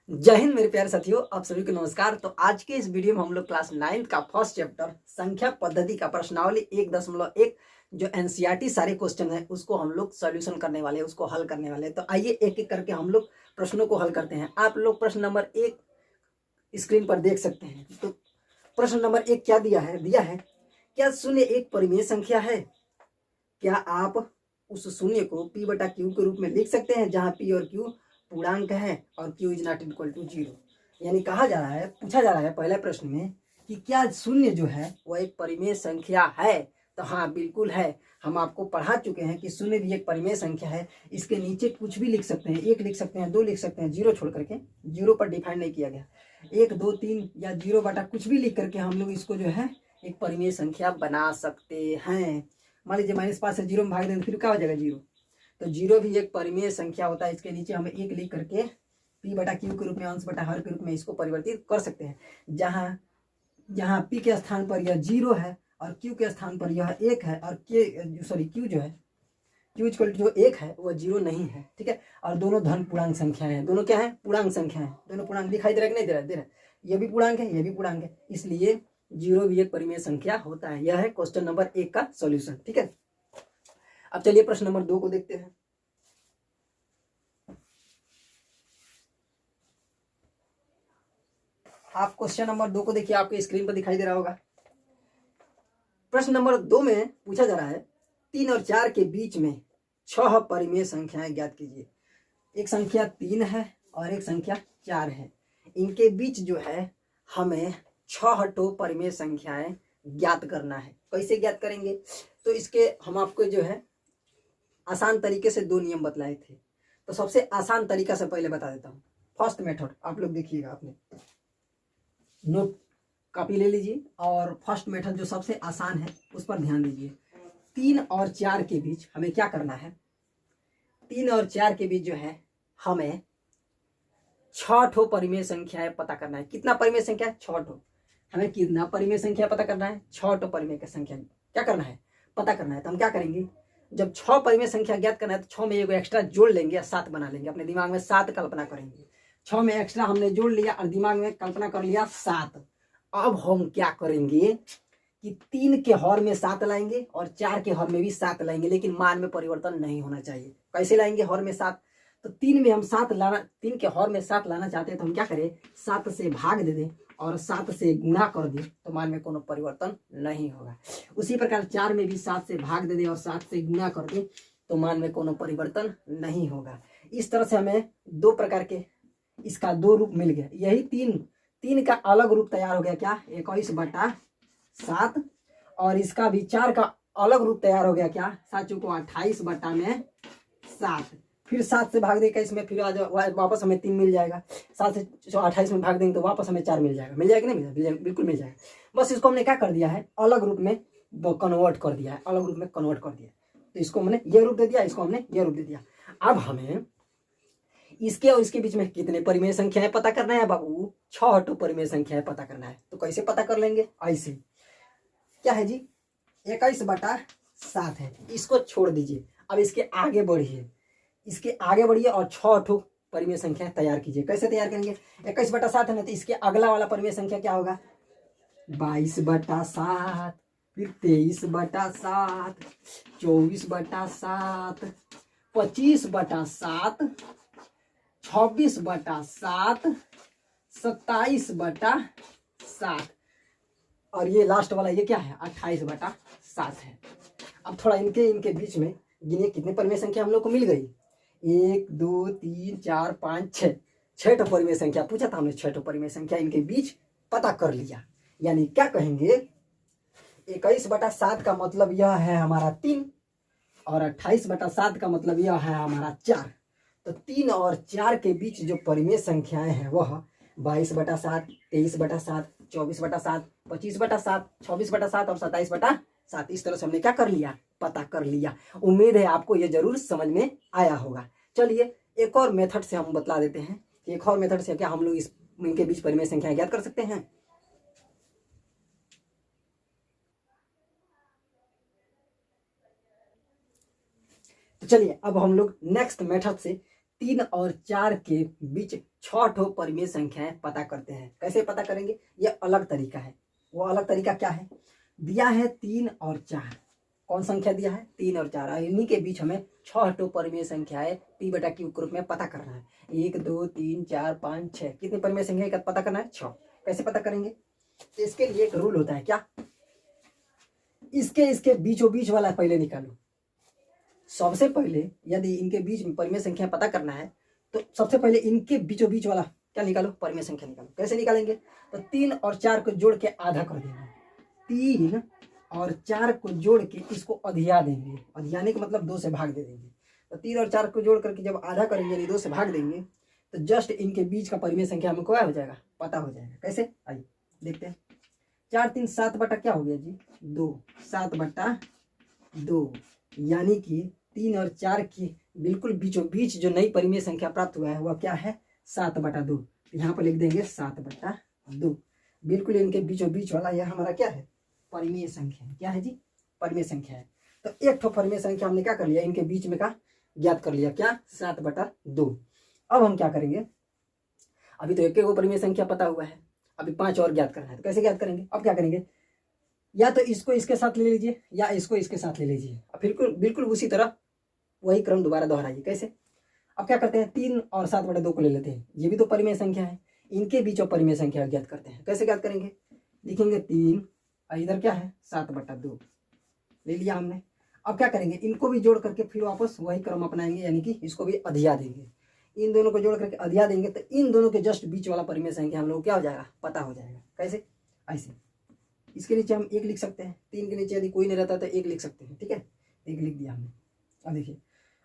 जय हिंद मेरे प्यारे साथियों, आप सभी को नमस्कार। तो आज के इस वीडियो में हम लोग क्लास 9 का फर्स्ट चैप्टर संख्या पद्धति का प्रश्नावली 1.1 जो एनसीईआरटी सारे क्वेश्चन है उसको हम लोग सॉल्यूशन करने वाले हैं, उसको हल करने वाले हैं। तो आइए एक एक करके हम लोग प्रश्नों को हल करते हैं। आप लोग प्रश्न नंबर 1 स्क्रीन पर देख सकते हैं। तो प्रश्न नंबर 1 क्या दिया है, क्या शून्य एक परिमेय संख्या है? क्या आप उस शून्य को p बटा क्यू के रूप में लिख सकते हैं जहां p और q पूर्णांक है और q is not equal to 0। यानी कहा जा रहा है, पूछा जा रहा है पहले प्रश्न में कि क्या शून्य जो है वह एक परिमेय संख्या है? तो हाँ, बिल्कुल है। हम आपको पढ़ा चुके हैं कि शून्य भी एक परिमेय संख्या है। इसके नीचे कुछ भी लिख सकते हैं, 1 लिख सकते हैं, 2 लिख सकते हैं, 0 छोड़ करके। 0 पर डिफाइन नहीं किया गया। 1, 2, 3 या 0 बटा कुछ भी लिख करके हम लोग इसको जो है एक परिमेय संख्या बना सकते हैं। मान लीजिए -5 से 0 में भाग दें तो फिर क्या हो जाएगा? 0। तो 0 भी एक परिमेय संख्या होता है। इसके नीचे हमें 1 लिख करके p बटा क्यू के रूप में, अंश बटा हर के रूप में इसको परिवर्तित कर सकते हैं। जहाँ p के स्थान पर यह 0 है और q के स्थान पर यह 1 है और q जो है q इक्वल टू जो 1 है वह 0 नहीं है। ठीक है। और दोनों धन पूर्णांक संख्याएं हैं। दोनों क्या है? पूर्णांक संख्या है। दोनों पूर्णांक दिखाई दे रहा है कि नहीं दे रहा है? ये भी पूर्णांक है, ये भी पूर्णांक है, इसलिए 0 भी एक परिमेय संख्या होता है। यह है क्वेश्चन नंबर 1 का सॉल्यूशन। ठीक है। अब चलिए प्रश्न नंबर 2 को देखते हैं। आप क्वेश्चन नंबर 2 को देखिए, आपके स्क्रीन पर दिखाई दे रहा होगा। प्रश्न नंबर 2 में पूछा जा रहा है 3 और 4 के बीच में 6 परिमेय संख्याएं ज्ञात कीजिए। एक संख्या 3 है और एक संख्या 4 है। इनके बीच जो है हमें 6 परिमेय संख्याएं ज्ञात करना है। कैसे ज्ञात करेंगे? तो इसके हम आपको जो है आसान तरीके से 2 नियम बतलाए थे। तो सबसे आसान तरीका से पहले बता देता हूँ। फर्स्ट मेथड आप लोग देखिएगा, अपने नोट कॉपी ले लीजिए और फर्स्ट मेथड जो सबसे आसान है उस पर ध्यान दीजिए। 3 और 4 के बीच हमें क्या करना है? 3 और 4 के बीच जो है हमें 6 परिमेय संख्याएं पता करना है। कितना परिमेय संख्या है? 6। हमें कितना परिमेय संख्या पता करना है? 6 परिमेय की संख्या क्या करना है? पता करना है। तो हम क्या करेंगे? जब 6 परिमेय संख्या ज्ञात करना है तो 6 में एगो एक्स्ट्रा जोड़ लेंगे या 7 बना लेंगे। अपने दिमाग में 7 कल्पना करेंगे। 6 में एक्स्ट्रा हमने जोड़ लिया और दिमाग में कल्पना कर लिया 7। अब हम क्या करेंगे कि 3 के हर में 7 लाएंगे और 4 के हर में भी 7 लाएंगे, लेकिन मान में परिवर्तन नहीं होना चाहिए। कैसे लाएंगे हर में 7? तो 3 में हम 7 लाना, 3 के हर में 7 लाना चाहते हैं तो हम क्या करें? 7 से भाग दे दें और 7 से गुणा कर दें तो मान में कोनो परिवर्तन नहीं होगा। उसी प्रकार 4 में भी 7 से भाग दे दें और 7 से गुणा कर दें तो मान में कोनो परिवर्तन नहीं होगा। इस तरह से हमें 2 प्रकार के इसका 2 रूप मिल गया। यही 3 का अलग रूप तैयार हो गया। क्या? 21/7। और इसका भी 4 का अलग रूप तैयार हो गया। क्या? 7 को 28/7। फिर 7 से भाग देगा इसमें, फिर वापस हमें 3 मिल जाएगा। 7 से 28 में भाग देंगे तो वापस हमें 4 मिल जाएगा। मिल जाएगा नहीं? मिल जाएगा, बिल्कुल मिल जाएगा। बस इसको हमने क्या कर दिया है? अलग रूप में कन्वर्ट कर दिया है। अलग रूप में कन्वर्ट कर दिया। तो इसको हमने ये रूप दे दिया, इसको हमने ये रूप दे दिया। अब हमें इसके और इसके बीच में कितने परिमेय संख्याएं पता करना है बाबू? 6 परिमेय संख्याएं पता करना है। तो कैसे पता कर लेंगे? ऐसे क्या है जी? 21/7 है, इसको छोड़ दीजिए। अब इसके आगे बढ़िए, इसके आगे बढ़िए और 6 परिमेय संख्या तैयार कीजिए। कैसे तैयार करेंगे? 21/7 है ना, तो इसके अगला वाला परिमेय संख्या क्या होगा? 22/7, फिर 23/7, 24/7, 25/7, 26/7, 27/7 और ये लास्ट वाला ये क्या है? 28/7 है। अब थोड़ा इनके बीच में गिनिए कितने परिमेय संख्या हम लोग को मिल गई। 1, 2, 3, 4, 5, 6। 6 परिमेय संख्या पूछा था हमने। 6 परिमेय संख्या इनके बीच पता कर लिया। यानी क्या कहेंगे? 21/7 का मतलब यह है हमारा 3 और 28/7 का मतलब यह है हमारा 4। तो 3 और 4 के बीच जो परिमेय संख्याएं हैं वह 22/7, 23/7, 24/7, 25/7, 26/7 और 27/7। इस तरह से हमने क्या कर लिया? पता कर लिया। उम्मीद है आपको ये जरूर समझ में आया होगा। चलिए एक और मेथड से हम बतला देते हैं। एक और मेथड से क्या हम लोग इनके बीच परिमेय संख्या ज्ञात कर सकते हैं? तो चलिए अब हम लोग नेक्स्ट मेथड से 3 और 4 के बीच 6 ठो परिमेय संख्याएं पता करते हैं। कैसे पता करेंगे, ये अलग तरीका है। वो अलग तरीका क्या है, दिया है 3 और 4, कौन संख्या दिया है 3 और 4, और इन्हीं के बीच हमें 6 ठो परिमेय संख्याएं p बटा q के रूप में पता करना है। 1 2 3 4 5 6 कितनी परिमेय संख्या का पता करना है, 6। कैसे पता करेंगे, तो इसके लिए एक रूल होता है, क्या, इसके बीचों बीच वाला पहले निकालो। सबसे पहले यदि इनके बीच में परिमेय संख्या पता करना है तो सबसे पहले इनके बीचों बीच वाला क्या निकालो, परिमेय संख्या निकालो। कैसे निकालेंगे, तो 3 और 4 को जोड़ के आधा कर देंगे, 3 और 4 को जोड़ के इसको अधिया देंगे, अधियाने का मतलब 2 से भाग दे देंगे। तो 3 और 4 को जोड़ करके जब आधा करेंगे यानी 2 से भाग देंगे तो जस्ट इनके बीच का परिमेय संख्या हमको क्या हो जाएगा, पता हो जाएगा। कैसे, आइए देखते हैं। 4 3 7 बटा क्या हो गया जी, 2, 7 बटा 2, यानी कि 3 और 4 की बिल्कुल बीचों बीच जो नई परिमेय संख्या प्राप्त हुआ है वह क्या है, 7 बटा 2। यहाँ पर लिख देंगे 7 बटा 2। बिल्कुल इनके बीचों बीच वाला यह हमारा क्या है, परिमेय संख्या है। क्या है जी, परिमेय संख्या है। तो एक ठो परिमेय संख्या हमने क्या कर लिया, इनके बीच में का ज्ञात कर लिया, क्या, 7 बटा 2। अब हम क्या करेंगे, अभी तो एक एक परिमेय संख्या पता हुआ है, अभी 5 और ज्ञात करना है। तो कैसे ज्ञात करेंगे, अब क्या करेंगे, या तो इसको इसके साथ ले लीजिए या इसको इसके साथ ले लीजिए। अब बिल्कुल बिल्कुल उसी तरह वही क्रम दोबारा दोहराइए। कैसे, अब क्या करते हैं, 3 और 7 बटे 2 को ले लेते हैं, ये भी तो परिमेय संख्या है, इनके बीच परिमेय संख्या ज्ञात करते हैं। कैसे ज्ञात करेंगे, लिखेंगे 3 और इधर क्या है 7 बटा 2 ले लिया हमने। अब क्या करेंगे, इनको भी जोड़ करके फिर वापस वही क्रम अपनाएंगे, यानी कि इसको भी अधिया देंगे। इन दोनों को जोड़ करके अधिया देंगे तो इन दोनों के जस्ट बीच वाला परिमेय संख्या हम लोग क्या हो जाएगा, पता हो जाएगा। कैसे, ऐसे इसके नीचे हम 1 लिख सकते हैं, 3 के नीचे यदि कोई नहीं रहता तो 1 लिख सकते हैं। ठीक है, 1 लिख दिया हमने। अब देखिए,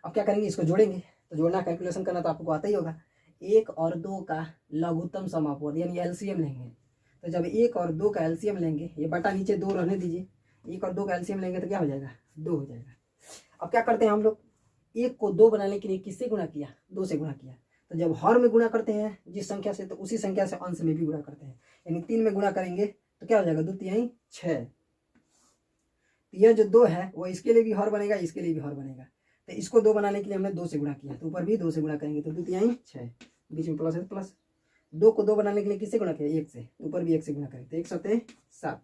अब क्या करेंगे, इसको जोड़ेंगे। तो जोड़ना कैलकुलेशन करना तो आपको आता ही होगा। 1 और 2 का लघुत्तम समापन यानी एलसीएम लेंगे। तो जब 1 और 2 का एलसीएम लेंगे, ये बटा नीचे 2 रहने दीजिए, 1 और 2 का एलसीएम लेंगे तो क्या हो जाएगा, 2 हो जाएगा। अब क्या करते हैं हम लोग, 1 को 2 बनाने के लिए किससे गुणा किया, 2 से गुणा किया। तो जब हर में गुणा करते हैं जिस संख्या से, तो उसी संख्या से अंश में भी गुणा करते हैं। यानी 3 में गुणा करेंगे तो क्या हो जाएगा, 2 3 6। यह जो 2 है वो इसके लिए भी हर बनेगा, इसके लिए भी हर बनेगा। तो इसको 2 बनाने के लिए हमने 2 से गुणा किया, तो ऊपर भी 2 से गुणा करेंगे तो 2 3 6, बीच में प्लस है तो प्लस। 2 को 2 बनाने के लिए किससे गुणा किया, 1 से, ऊपर भी 1 से गुणा करेंगे तो 1 7 7।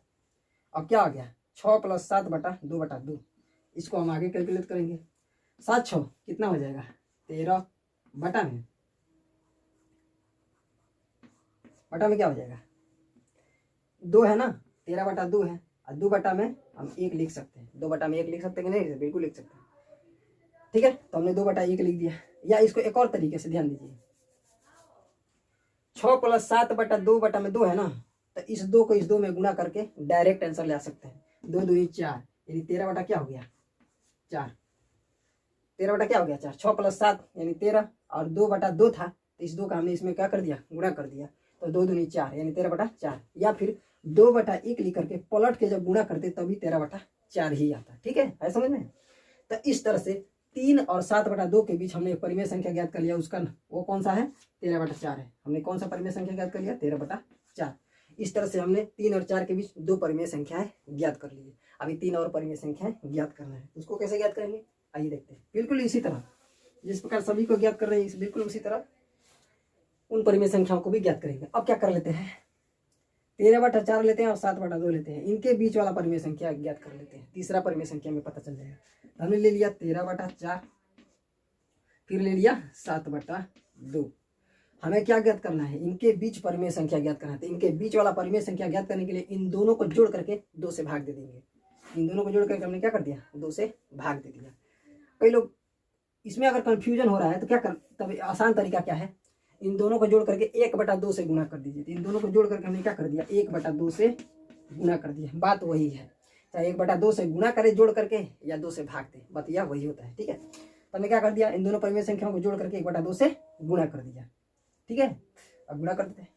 अब क्या आ गया, 6 + 7 बटा 2 बटा 2। इसको हम आगे कैलकुलेट करेंगे। 7 6 कितना हो जाएगा, 13 बटा में क्या हो जाएगा, 2 है ना, 13 बटा 2 है, और 2 बटा में हम 1 लिख सकते हैं। 2 बटा में 1 लिख सकते हैं कि नहीं, बिल्कुल लिख सकते हैं। ठीक है, तो हमने 2 बटा 1 लिख दिया। या इसको एक और तरीके से ध्यान दीजिए, 6 + 7 बटा 2 बटा में 2 है ना, तो इस 2 को इस 2 में गुणा करके डायरेक्ट आंसर ले आ सकते हैं। 2 2 4, यानी 13 बटा क्या हो गया, 4। 13 बटा क्या हो गया, 4। 6 + 7 यानी 13, और 2 बटा 2 था तो इस 2 का हमने इसमें क्या कर दिया, गुणा कर दिया। तो 2 2 4 यानी 13 बटा 4। या फिर 2 बटा 1 लिख करके पलट के जब गुणा करते तभी 13 बटा 4 ही आता। ठीक है समझ में। तो इस तरह से 3 और 7 बटा 2 के बीच हमने एक परिमेय संख्या ज्ञात कर लिया, उसका वो कौन सा है, 13 बटा 4 है। हमने कौन सा परिमेय संख्या ज्ञात कर लिया, 13 बटा 4। इस तरह से हमने 3 और 4 के बीच 2 परिमेय संख्याएं ज्ञात कर ली। अभी 3 और परिमेय संख्याएं ज्ञात करना है, उसको कैसे ज्ञात करेंगे, आइए देखते हैं। बिल्कुल इसी तरह जिस प्रकार सभी को ज्ञात कर रहे हैं, बिल्कुल उसी तरह उन परिमेय संख्याओं को भी ज्ञात करेंगे। अब क्या कर लेते हैं, 13 बटा 4 लेते हैं और 7 बटा 2 लेते हैं, इनके बीच वाला परिमेय संख्या ज्ञात कर लेते हैं। तीसरा परिमेय संख्या में पता चल जाएगा। हमने ले लिया 13 बटा 4, फिर ले लिया 7 बटा 2। हमें क्या ज्ञात करना है, इनके बीच परिमेय संख्या ज्ञात करना है। तो इनके बीच वाला परिमेय संख्या ज्ञात करने के लिए इन दोनों को जोड़ करके 2 से भाग दे देंगे। इन दोनों को जोड़ करके हमने क्या कर दिया, 2 से भाग दे दिया। कई लोग इसमें अगर कंफ्यूजन हो रहा है तो क्या कर, तब आसान तरीका क्या है, इन दोनों को जोड़ करके 1 बटा 2 से गुणा कर दीजिए। तो इन दोनों को जोड़ करके हमने क्या कर दिया, 1 बटा 2 से गुणा कर दिया। बात वही है, चाहे 1 बटा 2 से गुणा करे जोड़ करके या 2 से भाग दे, बात यह वही होता है। ठीक है, तो हमने क्या कर दिया, इन दोनों परिमेय संख्याओं को जोड़ करके 1 बटा 2 से गुणा कर दिया। ठीक है, अब गुणा कर देते हैं।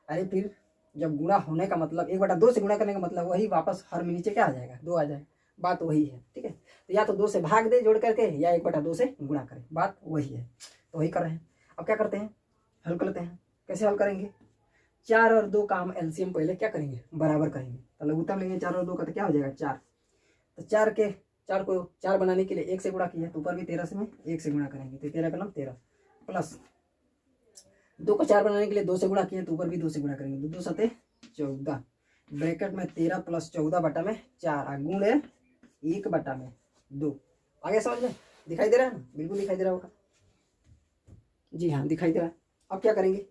अरे फिर जब गुणा होने का मतलब 1 बटा 2 से गुणा करने का मतलब वही वापस हर में नीचे क्या आ जाएगा, 2 आ जाएगा। बात वही है। ठीक है, तो या तो 2 से भाग दे जोड़ करके या 1 बटा 2 से गुणा करे, बात वही है। तो वही कर रहे हैं। अब क्या करते हैं, हल कर लेते हैं। कैसे हल करेंगे, 4 और 2 का हम एलसीएम पहले क्या करेंगे, बराबर करेंगे। तो लघुत्तम लेंगे 4 और 2 का, तो क्या हो जाएगा 4। तो 4 को 4 बनाने के लिए 1 से गुणा किया, तो ऊपर भी 13 से में 1 से गुणा करेंगे तो 13 का नाम 13, प्लस 2 को 4 बनाने के लिए 2 से गुणा किए तो ऊपर भी 2 से गुणा करेंगे, 2 2 सते 14, ब्रैकेट में 13 प्लस 14 बटा में 4 गुणे 1 बटा में 2। आगे समझ में दिखाई दे रहा है ना? बिल्कुल दिखाई दे रहा होगा। जी हाँ दिखाई दे रहा है। अब क्या करेंगे,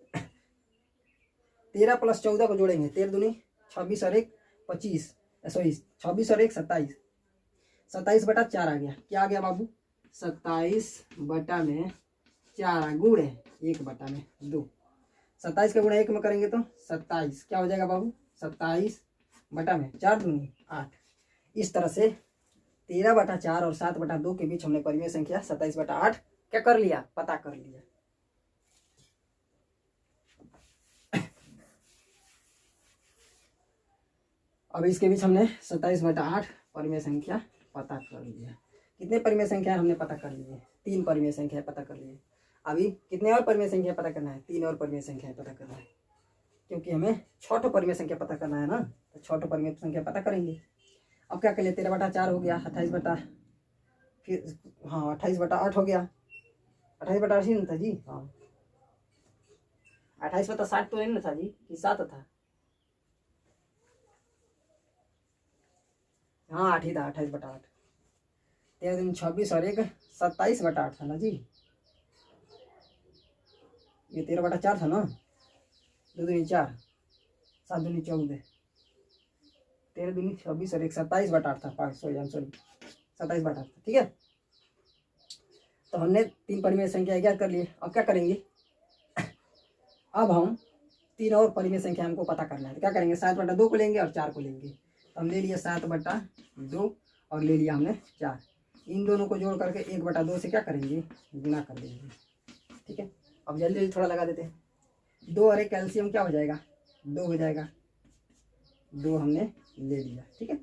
13 प्लस 14 को जोड़ेंगे, 13 दूनी 26 और 1 25, सॉरी 26 और 1 27, 27 बटा 4 आ गया। क्या आ गया बाबू, 27 बटा में 4 गुणे 1 बटा में 2। 27 का गुणा 1 में करेंगे तो 27 क्या हो जाएगा बाबू, 27 बटा में 4 दूनी 8। इस तरह से 13 बटा 4 और 7 बटा 2 के बीच हमने परिमेय संख्या 27 बटा 8 क्या कर लिया, पता कर लिया। अब इसके बीच हमने 27 बटा 8 परिमेय संख्या पता कर लिया। कितने परिमेय संख्या हमने पता कर लिए, 3 परिमेय संख्या पता कर लिए। अभी कितने और परिमेय संख्या पता करना है, 3 और परिमेय संख्या पता करना है, क्योंकि हमें 6 परिमेय संख्या पता करना है ना, तो 6 परिमेय संख्या पता करेंगे। अब क्या कर लिए, 13 बटा 4 हो गया, 28 बटा फिर हाँ 28 बटा 8 हो गया, 28 बटा 8 ही था जी, हाँ 28 बटा 60 तो नहीं ना था जी, कि 7 था, हाँ 8 ही था, 28 बटा 8। 13 दिन 26 और 1 27 बटा 8 था ना जी, ये 13 बटा 4 था ना, 2 दूनी 4, 7 दूनी 14, 13 दूनी 26 और 1 27 बटा 8 था, सॉरी 27 बटा 8 था। ठीक है, तो हमने 3 परिमेय संख्या ज्ञात कर लिए। अब क्या करेंगे, अब हम 3 और परिमेय संख्या हमको पता करना है, तो क्या करेंगे, 7 बटा 2 को लेंगे और 4 को लेंगे। तो हम ले लिए 7 बटा 2 और ले लिया हमने 4, इन दोनों को जोड़ करके 1 बटा 2 से क्या करेंगे, गुना कर देंगे। ठीक है, अब जल्दी जल्दी थोड़ा लगा देते हैं। 2 और 1 कैल्शियम क्या हो जाएगा, 2 हो जाएगा, 2 हमने ले लिया। ठीक है,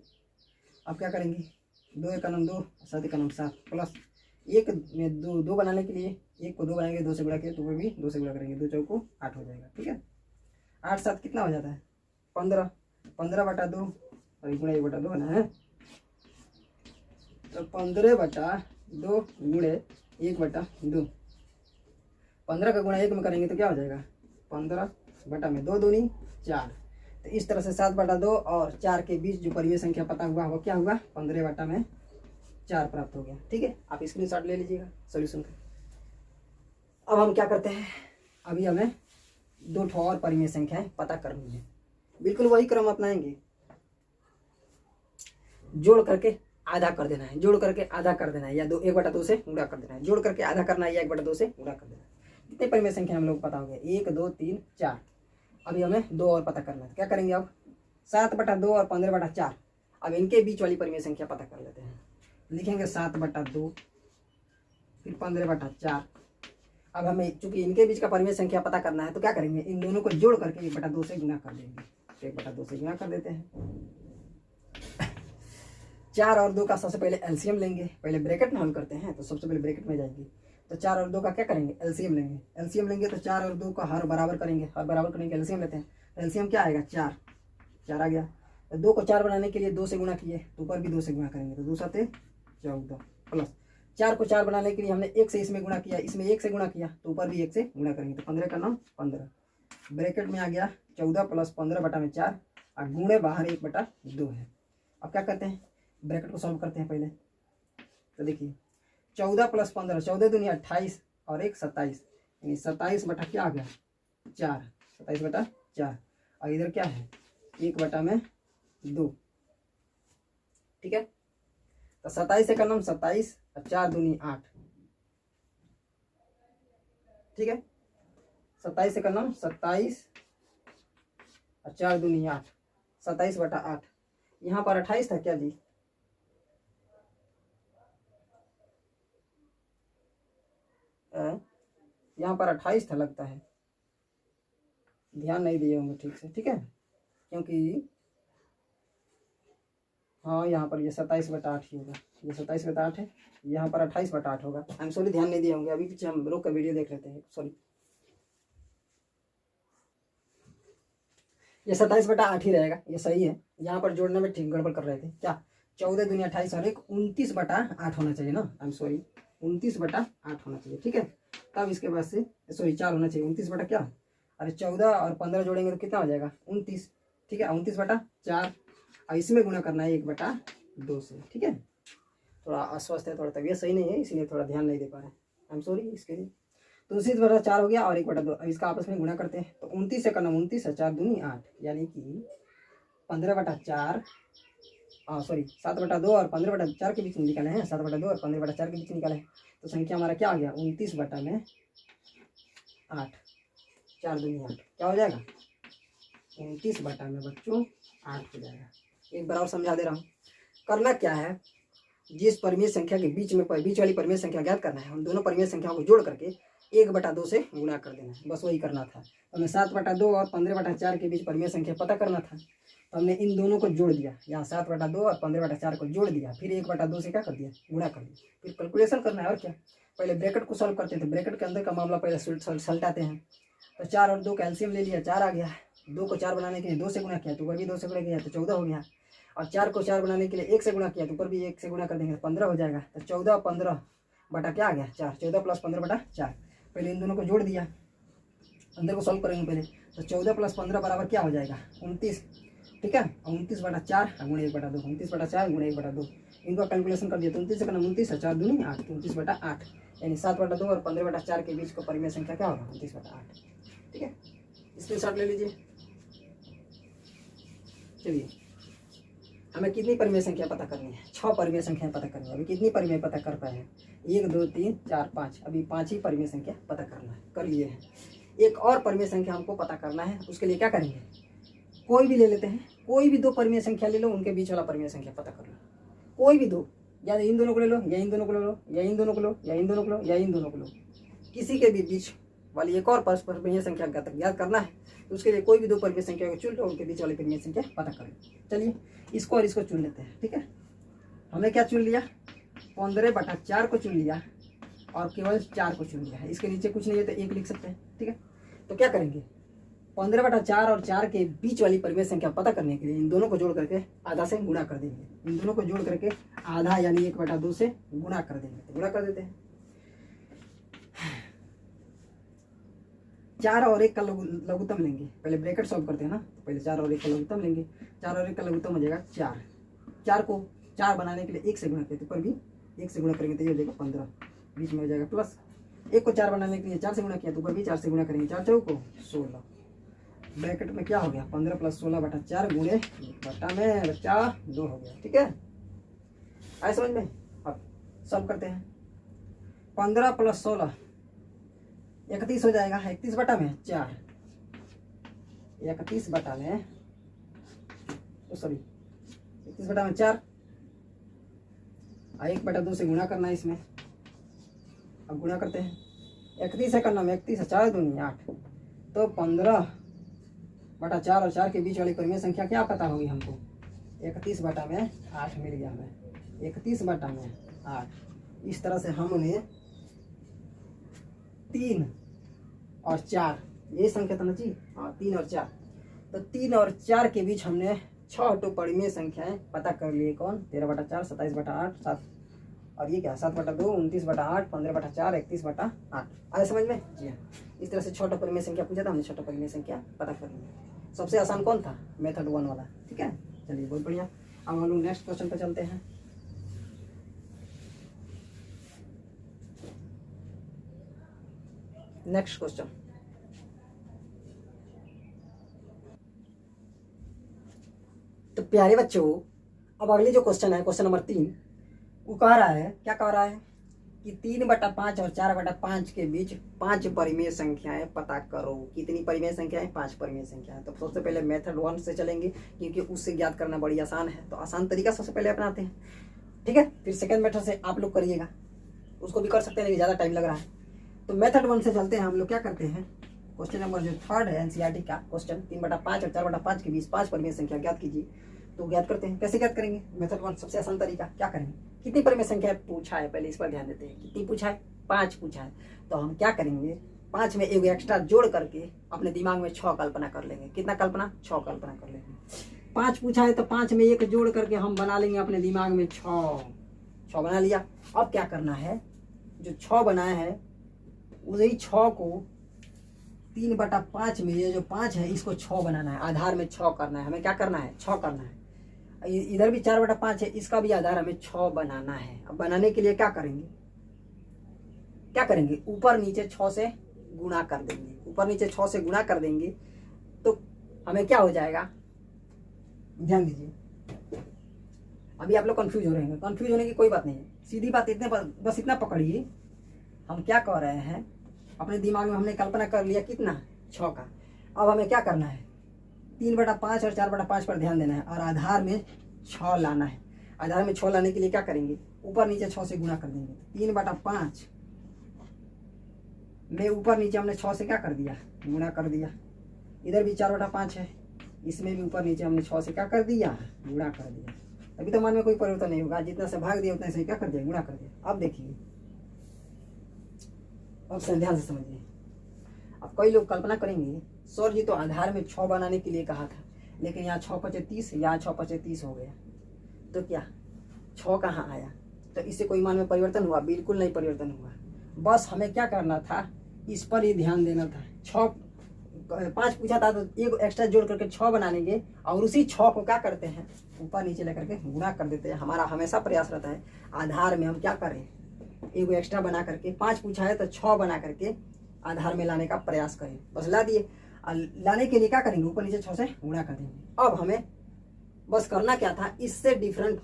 अब क्या करेंगे, 2 एक 2, 7 एक 7 प्लस 1 में 2 बनाने के लिए 1 को 2 बनाएंगे, 2 से गुणा किए तो वो भी 2 से गुणा करेंगे, 2 चौको 8 हो जाएगा। ठीक है, 8 7 कितना हो जाता है, 15, 15 बटा 2 और 1 गुणा 1 बटा 2 बना है, तो 15 बटा 2 गुणे 1 बटा 2, 15 का गुणा 1 में करेंगे तो क्या हो जाएगा, 15 बटा में 2 दूनी 4। तो इस तरह से 7 बटा 2 और 4 के बीच जो परिमेय संख्या पता हुआ वो क्या हुआ, 15 बटा में 4 प्राप्त हो गया। ठीक है, आप स्क्रीनशॉट ले लीजिएगा सॉल्यूशन का। अब हम क्या करते हैं, अभी हमें 2 और परिमेय संख्याएं पता करनी है। बिल्कुल वही क्रम अपनाएंगे, जोड़ करके आधा कर देना है, जोड़ करके आधा कर देना है, या 1 बटा 2 से गुणा कर देना है, जोड़ करके आधा करना है या 1 बटा 2 से गुणा कर देना है। कितने परिमेय संख्या हम लोग पता हो गया, 1 2 3 4। अभी हमें 2 और पता करना है, क्या करेंगे, अब 7 बटा 2 और 15 बटा 4, अब इनके बीच वाली परिमेय संख्या पता कर लेते हैं। लिखेंगे 7 बटा 2 फिर 15 बटा 4। अब हमें चूंकि इनके बीच का परिमेय संख्या पता करना है तो क्या करेंगे, इन दोनों को जोड़ करके 1 बटा 2 से गुणा कर देंगे, तो 1 बटा 2 से गुणा कर देते हैं। 4 और 2 का सबसे पहले एलसीएम लेंगे, पहले ब्रैकेट में हम करते हैं तो सबसे पहले ब्रैकेट में जाएंगे, तो 4 और 2 का क्या करेंगे, एलसीएम लेंगे। एलसीएम लेंगे तो 4 और 2 का हर बराबर करेंगे, हर बराबर करने के एलसीएम लेते हैं, एलसीएम क्या आएगा, 4 4 आ गया। तो 2 को 4 बनाने के लिए 2 से गुणा किए तो ऊपर भी 2 से गुणा करेंगे, तो 2 7 14 प्लस 4 को 4 बनाने के लिए हमने 1 से इसमें गुणा किया, इसमें 1 से गुणा किया तो ऊपर भी 1 से गुणा करेंगे, तो 15 का नाम 15, ब्रैकेट में आ गया 14 प्लस 15 बटा में 4 और गुणे बाहर 1 बटा 2 है। अब क्या करते हैं, ब्रैकेट को सॉल्व करते हैं पहले, तो देखिए 14 प्लस 15, 14 दूनी 28 और 1 27, यानी 27 बटा क्या आ गया 4, 27 बटा 4, और इधर क्या है 1 बटा में 2। ठीक है, तो 27 से का नाम 27 और 4 दूनी 8। ठीक है, 27 से का नाम 27 और 4 दूनी 8, 27 बटा 8। यहाँ पर 28 था क्या जी, यहाँ पर 28 था लगता है, ध्यान नहीं दिए होंगे ठीक से। ठीक है, क्योंकि हाँ यहाँ पर ये 27 बटा 8 ही होगा, ये 27 बटा 8 है, यहाँ पर 28 बटा 8 होगा। आई एम सॉरी, ध्यान नहीं दिए होंगे, अभी पीछे हम रोक कर वीडियो देख लेते हैं, सॉरी। ये 27 बटा 8 ही रहेगा, ये सही है। यहाँ पर जोड़ने में ठीक गड़बड़ कर रहे थे क्या, 14 दूनी 28 और 1 29 बटा 8 होना चाहिए ना, आई एम सॉरी 29 बटा 8 होना चाहिए। ठीक है, तब इसके बाद से सॉरी 4 होना चाहिए। 29 बटा क्या, अरे 14 और 15 जोड़ेंगे तो कितना हो जाएगा 29। ठीक है, 29 बटा 4 और इसमें गुणा करना है 1 बटा 2 से। ठीक है, थोड़ा अस्वस्थ है, थोड़ा तबीयत सही नहीं है, इसीलिए थोड़ा ध्यान नहीं दे पा रहे हैं, आई एम सॉरी इसके लिए। तो 29 बटा 4 हो गया और 1 बटा 2। अब इसका आपस में गुणा करते हैं तो 29 से करना 29 है 4 दूनी 8, यानी कि 15 बटा 4 सॉरी 7 बटा 2 और 15 बटा 4 के बीच में निकाले हैं, 7 बटा 2 और 15 बटा 4 के बीच में निकाले हैं। तो संख्या हमारा क्या आ गया 29 बटा में 8, 4 दूनी 8 क्या हो जाएगा 29 बटा में बच्चों 8 हो जाएगा। एक बार और समझा दे रहा हूँ। करना क्या है, जिस परिमेय संख्या के बीच में बीच वाली परिमेय संख्या ज्ञात करना है, हम दोनों परिमेय संख्याओं को जोड़ करके 1 बटा 2 से गुणा कर देना है, बस वही करना था। तो हमें 7 बटा 2 और 15 बटा 4 के बीच परिमेय संख्या पता करना था, तो हमने इन दोनों को जोड़ दिया, यहाँ 7 बटा 2 और 15 बटा 4 को जोड़ दिया, फिर 1 बटा 2 से क्या कर दिया गुणा कर दिया, फिर कैलकुलेशन करना है और क्या। पहले ब्रैकेट को सॉल्व करते हैं, तो ब्रैकेट के अंदर का मामला पहले सलटाते हैं। तो 4 और 2 का एलसीएम ले लिया, 4 आ गया। 2 को 4 बनाने के लिए 2 से गुणा किया तो ऊपर भी 2 से गुणा किया तो 14 हो गया, और 4 को 4 बनाने के लिए 1 से गुणा किया तो ऊपर भी 1 से गुणा कर देंगे तो 15 हो जाएगा। तो 14 15 बटा क्या आ गया 4, 14 प्लस 15 बटा 4। पहले इन दोनों को जोड़ दिया, अंदर को सॉल्व करेंगे पहले। तो 14 प्लस 15 बराबर क्या हो जाएगा 29। ठीक है, 29 बटा 4 गुणे 1 बटा 2, 29 बटा 4 गुणे 1 बटा 2, इनको कैलकुलेशन कर दिया तो 29 से करना 29 है 4 दूनी 8, 29 बटा 8, यानी 7 बटा 2 और 15 बटा 4 के बीच को परिमेय संख्या क्या होगा 29 बटा 8। ठीक है, स्क्रीनशॉट ले लीजिए। चलिए, हमें कितनी परिमेय संख्या पता करनी है, 6 परिमेय संख्या पता करनी है। अभी कितनी परिमेय पता कर पाए हैं 1 2 3 4 5, अभी 5 ही परिमेय संख्या पता करना है, कर लिए हैं। एक और परिमेय संख्या हमको पता करना है, उसके लिए क्या करेंगे, कोई भी ले लेते हैं, कोई भी 2 परिमेय संख्या ले लो, उनके बीच वाला परिमेय संख्या पता कर लो। कोई भी 2, या इन दोनों को ले लो, या इन दोनों को ले लो, या इन दोनों को लो, या इन दोनों को लो, या इन दोनों को लो, किसी के भी बीच वाली एक और परिमेय संख्या ज्ञात करना है। तो उसके लिए कोई भी 2 परिमेय संख्या को चुन लो, उनके बीच वाली परिमेय संख्या पता कर लो। चलिए, इसको और इसको चुन लेते हैं। ठीक है, हमने क्या चुन लिया 15 बटा 4 को चुन लिया और केवल 4 को चुन लिया है, इसके नीचे कुछ नहीं है तो 1 लिख सकते हैं। ठीक है, तो क्या करेंगे 15 बटा 4 और 4 के बीच वाली परिमेय संख्या पता करने के लिए इन दोनों को जोड़ करके आधा से गुणा कर देंगे, इन दोनों को जोड़ करके आधा यानी 1 बटा 2 से गुणा कर देंगे। तो गुणा कर देते हैं, 4 और 1 का लघुत्तम लेंगे, पहले ब्रैकेट सॉल्व करते हैं ना, तो पहले 4 और 1 का लघुत्तम लेंगे, 4 और 1 का लघुत्तम हो जाएगा 4। 4 को 4 बनाने के लिए 1 से गुणा करते, ऊपर भी 1 से गुणा करेंगे तो ये हो जाएगा 15, बीच में हो जाएगा प्लस। 1 को 4 बनाने के लिए 4 से गुणा किया तो ऊपर भी 4 से गुणा करेंगे, 4 चौको 16, ब्रैकेट में क्या हो गया 15 प्लस 16 बटा 4 गुणे बटा में बच्चा 2 हो गया। ठीक है, आए समझ में। अब सॉल्व करते हैं, 15 प्लस 16 31 हो जाएगा, 31 बटा में 4, 31 बटा में सॉरी 31 बटा में 4, 1 बटा 2 से गुणा करना है इसमें। अब गुणा करते हैं, 31 है करना में 31 है 4 दूनी 8, तो 15 बटा 4 और 4 के बीच वाली परिमेय संख्या क्या पता होगी हमको 31 बटा में 8 मिल गया हमें, 31 बटा में 8। इस तरह से हमने 3 और 4 ये संख्या था ना जी, हाँ 3 और 4, तो 3 और 4 के बीच हमने 6 परिमेय संख्याएं पता कर लिए। कौन 13 बटा 4, 27 बटा 8, 7 और ये क्या 7 बटा 2, 29 बटा 8, 15 बटा 4, 31 बटा 8। आए समझ में जी हाँ, इस तरह से 6 परिमेय संख्या पूछा था हमने, 6 परिमेय संख्या पता कर ली। सबसे आसान कौन था मेथड 1 वाला। ठीक है, चलिए बहुत बढ़िया। अब हम लोग नेक्स्ट क्वेश्चन पर चलते हैं। नेक्स्ट क्वेश्चन, तो प्यारे बच्चों अब अगले जो क्वेश्चन है क्वेश्चन नंबर 3, वो कह रहा है, क्या कह रहा है कि 3 बटा 5 और 4 बटा 5 के बीच 5 परिमेय संख्याएं पता करो। कितनी परिमेय संख्याएं 5 परिमेय संख्याएं। तो सबसे पहले मेथड 1 से चलेंगे क्योंकि उससे ज्ञात करना बड़ी आसान है, तो आसान तरीका सबसे पहले अपनाते हैं। ठीक है, फिर सेकंड मेथड से आप लोग करिएगा, उसको भी कर सकते हैं लेकिन ज़्यादा टाइम लग रहा है। तो मेथड 1 से चलते हैं। हम लोग क्या करते हैं, क्वेश्चन नंबर जो 3 है एनसीईआरटी का क्वेश्चन, 3 बटा 5 और 4 बटा 5 के बीच 5 परिमेय संख्या ज्ञात कीजिए। तो ज्ञात करते हैं, कैसे ज्ञात करेंगे मेथड 1 सबसे आसान तरीका। क्या करेंगे, कितनी परिमेय संख्या पूछा है पहले इस पर ध्यान देते हैं। कितनी पूछा है 5 पूछा है, तो हम क्या करेंगे 5 में एक एक्स्ट्रा जोड़ करके अपने दिमाग में 6 कल्पना कर लेंगे। कितना कल्पना 6 कल्पना कर लेंगे। 5 पूछा है तो 5 में 1 जोड़ करके हम बना लेंगे अपने दिमाग में 6 बना लिया। अब क्या करना है, जो 6 बनाया है उसी 6 को 3/5 में ये जो 5 है इसको 6 बनाना है, आधार में 6 करना है। हमें क्या करना है? 6 करना है। इधर भी 4/5 है, इसका भी आधार हमें 6 बनाना है। अब बनाने के लिए क्या करेंगे? ऊपर नीचे 6 से गुणा कर देंगे। ऊपर नीचे 6 से गुणा कर देंगे तो हमें क्या हो जाएगा? ध्यान दीजिए, अभी आप लोग कंफ्यूज हो रहे हैं। कंफ्यूज होने की कोई बात नहीं है, सीधी बात बस इतना पकड़िए। हम क्या कह रहे हैं, अपने दिमाग में हमने कल्पना कर लिया कितना? 6 का। अब हमें क्या करना है? 3/5 और 4/5 पर ध्यान देना है और आधार में 6 लाना है। आधार में 6 लाने के लिए क्या करेंगे? ऊपर नीचे 6 से गुणा कर देंगे। 3/5 में ऊपर नीचे हमने 6 से क्या कर दिया? गुणा कर दिया। इधर भी 4/5 है, इसमें भी ऊपर नीचे हमने 6 से क्या कर दिया? गुणा कर दिया। अभी तो मान में कोई परिवर्तन नहीं होगा, जितना से भाग दिया उतना से क्या कर दिया? गुणा कर दिया। अब देखिए, ऑप्शन ध्यान से समझिए। अब कई लोग कल्पना करेंगे, सर जी तो आधार में 6 बनाने के लिए कहा था, लेकिन यहाँ 6×5 = 30, यहाँ 6×5 = 30 हो गया, तो क्या 6 कहाँ आया? तो इससे कोई मान में परिवर्तन हुआ? बिल्कुल नहीं परिवर्तन हुआ। बस हमें क्या करना था, इस पर ही ध्यान देना था। 5 पूछा था तो एक एक्स्ट्रा जोड़ करके 6 बना लेंगे और उसी 6 को क्या करते हैं? ऊपर नीचे लेकर के गुणा कर देते हैं। हमारा हमेशा प्रयास रहता है आधार में हम क्या करें? एक एक्स्ट्रा बना करके, 5 पूछा है तो 6 बना करके आधार में लाने का प्रयास करें। बस ला दिए। लाने के लिए क्या करेंगे? ऊपर नीचे 6 से गुणा कर देंगे। अब हमें बस करना क्या था? इससे डिफरेंट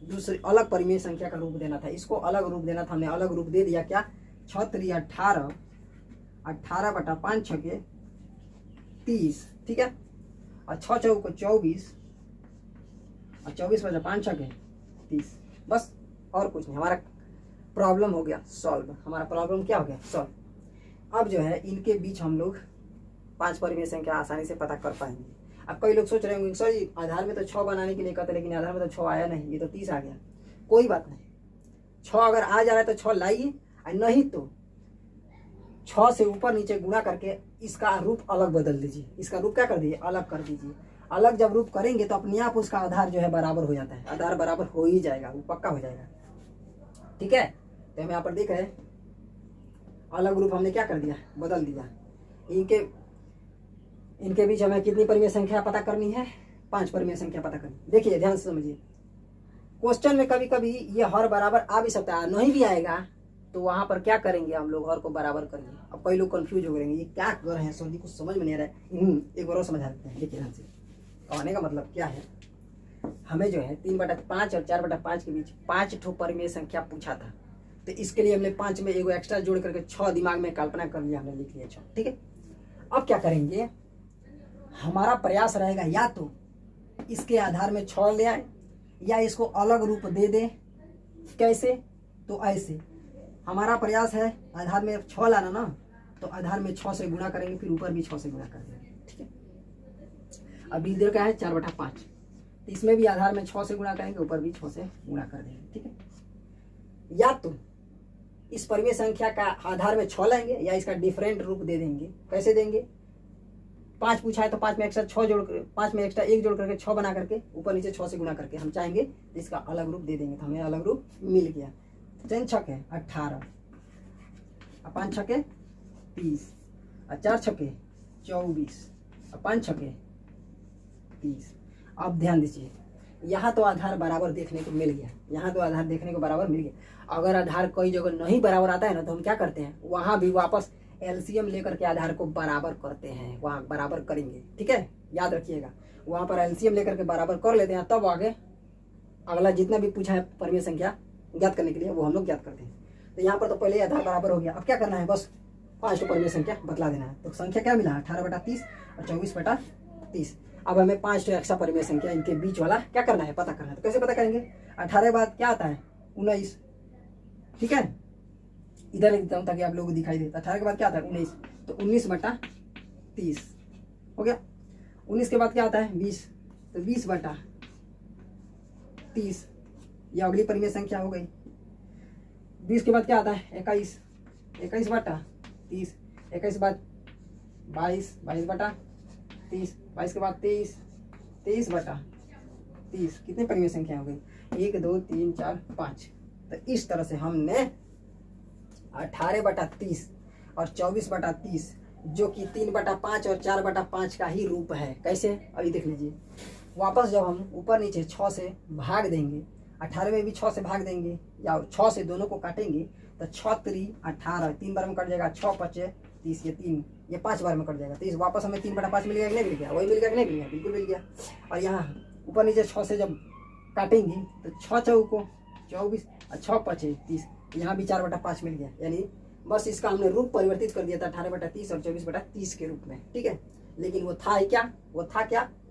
दूसरी अलग परिमेय संख्या का रूप देना था। इसको अलग रूप देना था, हमने अलग रूप दे दिया। क्या? 6 × 3 = 18, 18/5 × 30, ठीक है। और 6 × 4 = 24 और 24/5 × 30। बस और कुछ नहीं। हमारा प्रॉब्लम हो गया सॉल्व। हमारा प्रॉब्लम क्या हो गया? सॉल्व। अब जो है इनके बीच हम लोग 5 परिमेय संख्या आसानी से पता कर पाएंगे। अब कई लोग सोच रहे होंगे सर जी आधार में तो 6 बनाने के लिए कहते, लेकिन आधार में तो 6 आया नहीं, ये तो 30 आ गया। कोई बात नहीं, 6 अगर आ जा रहा है तो 6 लाइए, और नहीं तो 6 से ऊपर नीचे गुणा करके इसका रूप अलग बदल दीजिए। इसका रूप क्या कर दीजिए? अलग कर दीजिए। अलग जब रूप करेंगे तो अपने आप उसका आधार जो है बराबर हो जाता है। आधार बराबर हो ही जाएगा, वो पक्का हो जाएगा, ठीक है। तो हम यहाँ पर देख रहे हैं अलग रूप हमने क्या कर दिया? बदल दिया। इनके बीच हमें कितनी परिमेय संख्या पता करनी है? 5 परिमेय संख्या पता करनी। देखिए ध्यान से समझिए, क्वेश्चन में कभी कभी ये हर बराबर आ भी सकता है, नहीं भी आएगा तो वहां पर क्या करेंगे? हम लोग हर को बराबर करेंगे। अब कई लोग कंफ्यूज हो गए, ये क्या कर रहे हैं सर जी, कुछ समझ में नहीं आ रहा है। एक बार और समझा देते हैं। देखिए ध्यान से, कहने का मतलब क्या है, हमें जो है 3/5 और 4/5 के बीच 5 ठो परिमेय संख्या पूछा था, तो इसके लिए हमने 5 में एगो एक्स्ट्रा जोड़ करके 6 दिमाग में कल्पना कर लिया, हमने लिख लिया 6, ठीक है। अब क्या करेंगे? हमारा प्रयास रहेगा या तो इसके आधार में 6 ले आए या इसको अलग रूप दे दे। कैसे? तो ऐसे हमारा प्रयास है आधार में 6 लाना ना, तो आधार में 6 से गुणा करेंगे, फिर ऊपर भी 6 से गुणा कर देंगे, ठीक है। अब इधर क्या है? 4/5, तो इसमें भी आधार में 6 से गुणा करेंगे, ऊपर भी 6 से गुणा कर देंगे, ठीक है। या तो इस परिमेय संख्या का आधार में 6 लेंगे या इसका डिफरेंट रूप दे देंगे। कैसे देंगे? 5 पूछा है तो 5 में एक्स्ट्रा 6 जोड़ कर, 5 में एक्स्ट्रा 1 जोड़ करके 6 बना करके ऊपर नीचे 6 से गुणा करके हम चाहेंगे इसका अलग रूप दे देंगे, तो हमें अलग रूप मिल गया। 3 × 6 = 18 और 5 × 6 = 30 और 4 × 6 = 24 और 5 × 6 = 30। अब ध्यान दीजिए, यहाँ तो आधार बराबर देखने को मिल गया, यहाँ तो आधार देखने को बराबर मिल गया। अगर आधार कोई जगह नहीं बराबर आता है ना, तो हम क्या करते हैं? वहाँ भी वापस एलसीएम लेकर के आधार को बराबर करते हैं, वहाँ बराबर करेंगे, ठीक है। याद रखिएगा, वहाँ पर एलसीएम लेकर के बराबर कर लेते हैं, तब आगे अगला जितना भी पूछा है परिमेय संख्या ज्ञात करने के लिए वो हम लोग ज्ञात करते हैं। तो यहाँ पर तो पहले आधार बराबर हो गया। अब क्या करना है? बस 5 परिमेय संख्या बतला देना है। तो संख्या क्या मिला? 18/30 और 24/30। अब हमें 5 एक्स्ट्रा परिमेय संख्या इनके बीच वाला क्या करना है? पता करना है। तो कैसे पता करेंगे? 18 बाद क्या आता है? 19, ठीक है। इधर लिख देता हूँ ताकि आप लोगों को दिखाई दे। 18 के बाद क्या आता है? 19, तो 19/30 हो गया। 19 के बाद क्या आता है? 20, तो 20/30 यह अगली परिमेय संख्या हो गई। 20 के बाद क्या आता है? 21, 21/30, 21 बाद 22, 22/30, 22 के बाद 23, 23/30। कितनी परिमेय संख्या हो गई? 1, 2, 3, 4, 5। तो इस तरह से हमने 18/30 और 24/30 जो कि 3/5 और 4/5 का ही रूप है। कैसे, अभी देख लीजिए। वापस जब हम ऊपर नीचे 6 से भाग देंगे, 18 में भी 6 से भाग देंगे या 6 से दोनों को काटेंगे तो 6 3 18, 3 बार में कट जाएगा, 6 5 30, ये 5 बार में कट जाएगा। तो इस वापस हमें 3/5 मिल गया कि नहीं मिल गया, वही मिल गया कि नहीं मिल गया, बिल्कुल मिल गया। और यहाँ ऊपर नीचे 6 से जब काटेंगे तो 6 चौको 24 और 6 5 30, यहाँ भी 4/5 मिल गया। यानी बस इसका हमने रूप परिवर्तित कर दिया था 18/30 और 24/30 के रूप में, ठीक है। लेकिन वो था क्या,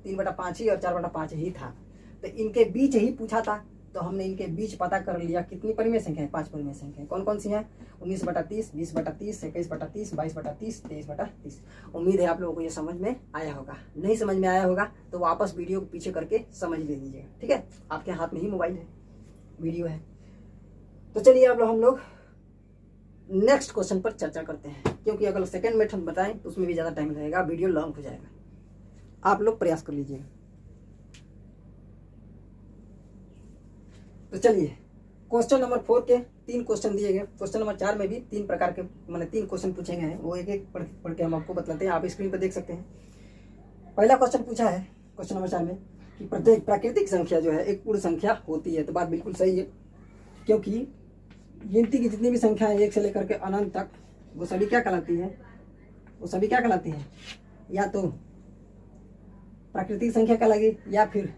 3/5 ही और 4/5 ही था। तो इनके बीच ही पूछा था, तो हमने इनके बीच पता कर लिया। कितनी परिमेय संख्या है, 5 परिमेय संख्या। कौन कौन सी हैं, 19/30, 20/30, 21/30, 22/30, 23/30। उम्मीद है आप लोगों को ये समझ में आया होगा। नहीं समझ में आया होगा तो वापस वीडियो को पीछे करके समझ ले लीजिएगा, ठीक है। आपके हाथ में ही मोबाइल है, वीडियो है। तो चलिए अब हम लोग नेक्स्ट क्वेश्चन पर चर्चा करते हैं, क्योंकि अगर सेकंड मेथड बताएं तो उसमें भी ज़्यादा टाइम लगेगा, वीडियो लॉन्ग हो जाएगा। आप लोग प्रयास कर लीजिए। तो चलिए क्वेश्चन नंबर 4 के 3 क्वेश्चन दिए गए। क्वेश्चन नंबर 4 में भी 3 प्रकार के मैंने 3 क्वेश्चन पूछे गए हैं, वो एक एक पढ़ के हम आपको बतलाते हैं। आप स्क्रीन पर देख सकते हैं। पहला क्वेश्चन पूछा है क्वेश्चन नंबर 4 में कि प्रत्येक प्राकृतिक संख्या जो है एक पूर्ण संख्या होती है। तो बात बिल्कुल सही है, क्योंकि गिनती की जितनी भी संख्या है 1 से लेकर के अनंत तक, वो सभी क्या कहलाती है, वो सभी क्या कहलाती है, या तो प्राकृतिक संख्या कहलाएगी या फिर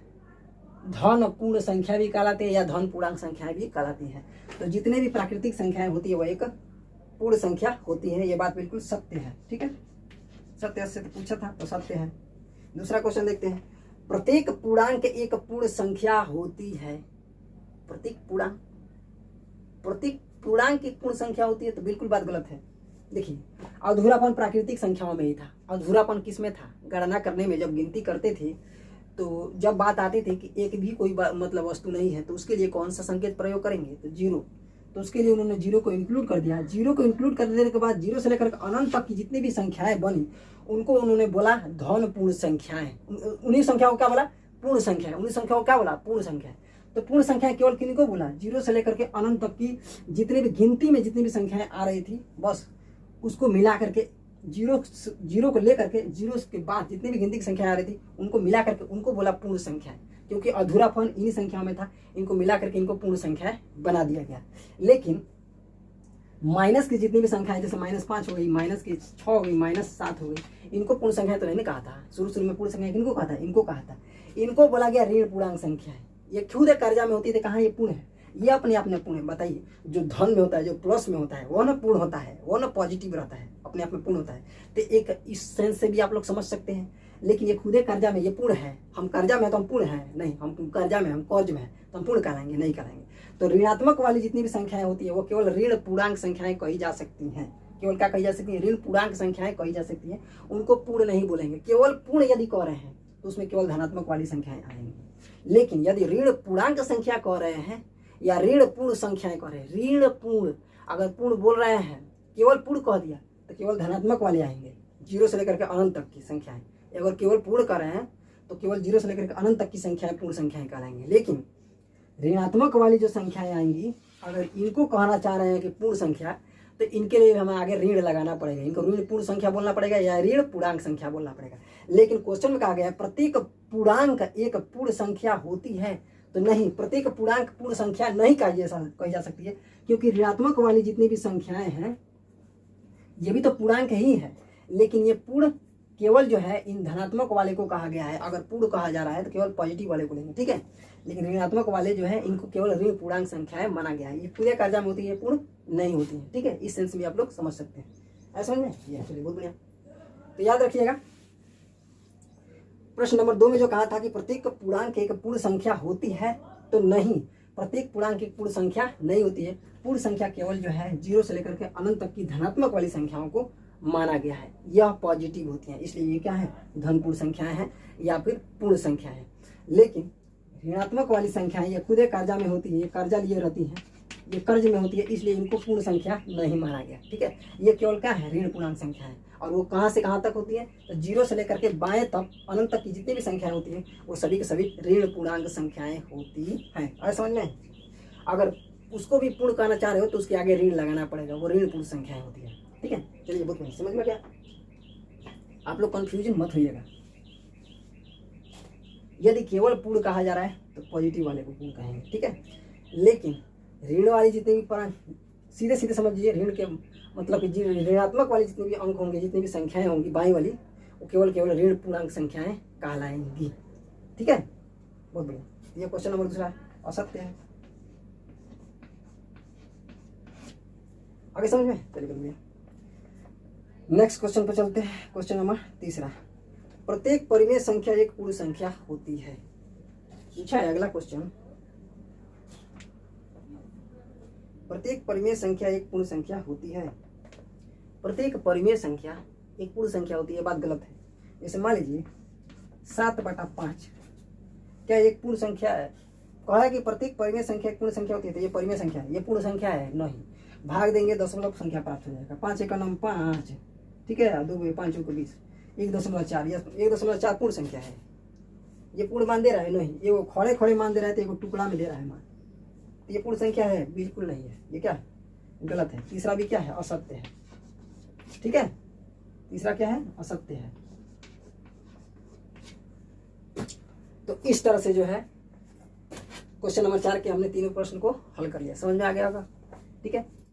धन पूर्ण संख्या भी कहलाती है या धन पूर्णांक संख्याएं भी कहलाती है। तो जितने भी प्राकृतिक संख्याएं होती है वह एक पूर्ण संख्या होती है। ये बात बिल्कुल सत्य है, ठीक है। सत्य से तो पूछा था तो सत्य है। दूसरा क्वेश्चन देखते हैं। प्रत्येक पूर्णांक एक पूर्ण संख्या होती है। प्रत्येक पूर्णांक एक पूर्ण संख्या होती है, तो बिल्कुल बात गलत है। देखिए, अधूरापन प्राकृतिक संख्याओं में ही था। अधूरापन किस में था, गणना करने में। जब गिनती करते थे तो जब बात आती थी कि एक भी कोई मतलब वस्तु नहीं है तो उसके लिए कौन सा संकेत प्रयोग करेंगे, तो 0। तो उसके लिए उन्होंने 0 को इंक्लूड कर दिया। 0 को इंक्लूड कर देने के बाद 0 से लेकर अनंत तक की जितनी भी संख्याएं बनी उनको उन्होंने बोला धन पूर्ण संख्याएं। उन्हीं संख्याओं को क्या बोला, पूर्ण संख्या। उन्हीं संख्याओं को क्या बोला, पूर्ण संख्या। तो पूर्ण संख्या केवल किनको बोला, 0 से लेकर के अनंत तक की जितने भी गिनती में जितनी भी संख्याएं आ रही थी, बस उसको मिला करके 0 को लेकर के 0 के बाद जितनी भी गिनती की संख्या आ रही थी उनको मिला करके उनको बोला पूर्ण संख्या। क्योंकि अधूरापन इन्हीं संख्याओं में था, इनको मिला करके इनको पूर्ण संख्या बना दिया गया। लेकिन माइनस की जितनी भी संख्या है, जैसे -5 हो गई, -6 हो गई, -7 हो गई, इनको पूर्ण संख्या तो नहीं कहा था। शुरू में पूर्ण संख्या किनको कहा था, इनको कहा था। इनको बोला गया ऋण पूर्णांक संख्या है। ये खुद कर्जा में होती थी, कहाँ ये पूर्ण है, ये अपने आप में पूर्ण है। बताइए, जो धन में होता है, जो प्लस में होता है, वो ना पूर्ण होता है, वो ना पॉजिटिव रहता है, अपने आप में पूर्ण होता है। तो एक इस सेंस से भी आप लोग समझ सकते हैं। लेकिन ये खुदे कर्जा में ये पूर्ण है। हम कर्जा में तो हम पूर्ण हैं नहीं, हम कर्जा में, हम कर्ज में है तो हम पूर्ण कहलाएंगे, नहीं कहलाएंगे। तो ऋणात्मक वाली जितनी भी संख्याएं होती है वो केवल ऋण पूर्णांक संख्याएं कही जा सकती हैं। केवल क्या कही जा सकती है, ऋण पूर्णांक संख्याएं कही जा सकती हैं। उनको पूर्ण नहीं बोलेंगे। केवल पूर्ण यदि कह रहे हैं तो उसमें केवल धनात्मक वाली संख्याएं आएंगी। लेकिन यदि ऋण पूर्णांक संख्या कह रहे हैं या ऋण पूर्ण संख्याएं कह रहे हैं, ऋण पूर्ण अगर पूर्ण बोल रहे हैं, केवल पूर्ण कह दिया तो केवल धनात्मक वाले आएंगे, 0 से लेकर के अनंत तक की संख्याएं। अगर केवल पूर्ण कर रहे हैं तो केवल 0 से लेकर के अनंत तक की संख्याएं पूर्ण संख्याएं कहलाएंगे। लेकिन ऋणात्मक वाली जो संख्याएं आएंगी, अगर इनको कहना चाह रहे हैं कि पूर्ण संख्या, तो इनके लिए हमें आगे ऋण लगाना पड़ेगा। इनको ऋण पूर्ण संख्या बोलना पड़ेगा या ऋण पूर्णांक संख्या बोलना पड़ेगा। लेकिन क्वेश्चन में कहा गया है प्रत्येक पूर्णांक एक पूर्ण संख्या होती है, तो नहीं, प्रत्येक पूर्णांक पूर्ण संख्या नहीं कही जा सकती है। क्योंकि ऋणात्मक वाली जितनी भी संख्याएं हैं ये भी तो पूर्णांक ही है, लेकिन ये पूर्ण केवल जो है इन धनात्मक वाले को कहा गया है। अगर पूर्ण कहा जा रहा है तो केवल पॉजिटिव वाले को लेंगे, ठीक है। लेकिन ऋणात्मक वाले जो है इनको केवल ऋण पूर्णांक संख्याएं माना गया है। ये पूरे कर्जा में होती है, पूर्ण नहीं होती है, ठीक है। इस सेंस में आप लोग समझ सकते हैं। ऐसा समझ में, चलिए बहुत बढ़िया। तो याद रखिएगा, प्रश्न नंबर 2 में जो कहा था कि प्रत्येक पूर्णांक एक पूर्ण संख्या होती है, तो नहीं, प्रत्येक पूर्णांक एक पूर्ण संख्या नहीं होती है। पूर्ण संख्या केवल जो है 0 से लेकर के अनंत तक की धनात्मक वाली संख्याओं को माना गया है। यह पॉजिटिव होती हैं, इसलिए ये क्या है, धन पूर्ण संख्याएं हैं या फिर पूर्ण संख्या है। लेकिन ऋणात्मक वाली संख्याएं ये खुदे कर्जा में होती है, ये कर्जा लिए रहती हैं, ये कर्ज में होती है, इसलिए इनको पूर्ण संख्या नहीं माना गया, ठीक है। ये केवल क्या है, ऋण पूर्णांक संख्या है। और वो कहाँ से कहाँ तक होती है, तो 0 से लेकर के बाएं तक अनंत तक की जितनी भी संख्याएं होती हैं वो सभी के सभी ऋण पूर्णांक संख्याएं होती हैं। ऐसा समझ में। अगर उसको भी पूर्ण कहना चाह रहे हो तो उसके आगे ऋण लगाना पड़ेगा, वो ऋण पूर्ण संख्याएं होती है, ठीक है, चलिए बहुत बढ़िया, समझ में गया। आप लोग कंफ्यूजन मत होइएगा। यदि केवल पूर्ण कहा जा रहा है तो पॉजिटिव वाले को पूर्ण कहेंगे, ठीक है। लेकिन ऋण वाली जितने भी सीधे सीधे समझिए, ऋण के मतलब कि ऋणात्मक वाली जितनी भी अंक होंगे, जितनी भी संख्याएं होंगी बाई वाली, वो केवल ऋण पूर्णांक संख्याएं कहलाएंगी, ठीक है। बहुत बढ़िया। ये क्वेश्चन नंबर दूसरा असत्य है। आगे समझ में चलिए बढ़िया। नेक्स्ट क्वेश्चन पर चलते हैं। क्वेश्चन नंबर तीसरा, प्रत्येक परिमेय संख्या एक पूर्ण संख्या होती है। पूछा है अगला क्वेश्चन, प्रत्येक परिमेय संख्या एक पूर्ण संख्या होती है। प्रत्येक परिमेय संख्या एक पूर्ण संख्या होती है, बात गलत है। जैसे मान लीजिए 7/5 क्या एक पूर्ण संख्या है? कहा है कि प्रत्येक परिमेय संख्या एक पूर्ण संख्या होती है, तो ये परिमेय संख्या है, ये पूर्ण संख्या है? नहीं। भाग देंगे दशमलव संख्या प्राप्त हो जाएगा। 5 × 9 = 5, ठीक है, 2 × 5 = 20, 1.4, यह 1.4 पूर्ण संख्या है। ये पूर्ण मान दे रहा है? नहीं। ये वो खड़े खड़े मान दे रहा है, तो एक टुकड़ा में दे रहा है मान, तो ये पूर्ण संख्या है? बिल्कुल नहीं है। ये क्या है? गलत है। तीसरा भी क्या है? असत्य है, ठीक है। तीसरा क्या है? असत्य है। तो इस तरह से जो है क्वेश्चन नंबर 4 के हमने तीनों प्रश्न को हल कर लिया। समझ में आ गया होगा, ठीक है।